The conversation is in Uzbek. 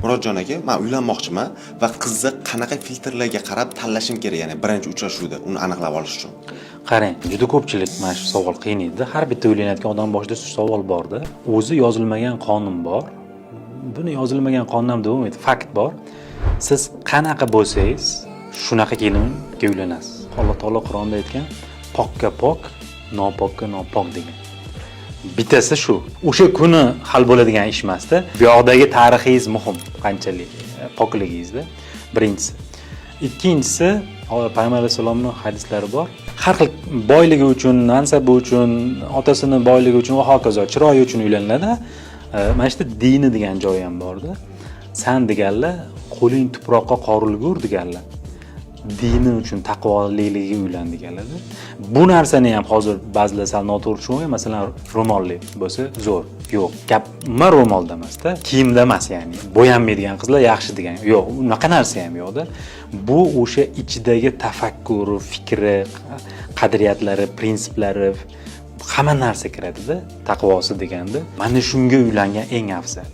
Murodjon aka, men uylanmoqchiman va qizni qanaqa filtrlarga qarab tanlashim kerak, ya'ni birinchi uchrashuvda uni aniqlab olish uchun. Qarang, juda ko'pchilik mana shu savol qiynaydi. Har bitta uylanayotgan odam boshida shu savol bor-da. O'zi yozilmagan qonun bor. Buni yozilmagan qonun ham bo'lmaydi, fakt bor. Siz qanaqa bo'lsangiz, shunaqa kelinga uylanasiz. Alloh taolo Qur'onda aytgan, pokka pok, nopokka nopok degan. Bittasi shu. O'sha kuni hal bo'ladigan ish emasda. Bu yoqdagi tarixingiz muhim, qanchalik pokligingizda. Birinchisi. Ikkinchisi, Payg'ambar alayhisolamning hadislari bor. Har xil boyligi uchun, mansabi uchun, otasini boyligi uchun va hokazo, chiroyi uchun uylanadi. Mana shu dini degan joyi ham bor-da. San deganlar qo'ling tuproqqa qorilgur deganlar. Dini uchun taqvoligiga uylan deganlar. Bu narsani ham hozir ba'zilar sal noto'g'ri tushungan, masalan, ro'molli bo'lsa zo'r. Yo'q, gap ro'molda emas-da, kiyimda emas, ya'ni bo'yanmaydigan qizlar yaxshi degan. Yo'q, unaqa narsa ham yo'qda. Bu o'sha ichidagi tafakkuri, fikri, qadriyatlari, prinsiplari hamma narsa kiradi-da, taqvosi deganda. Mana shunga uylangan eng afzal.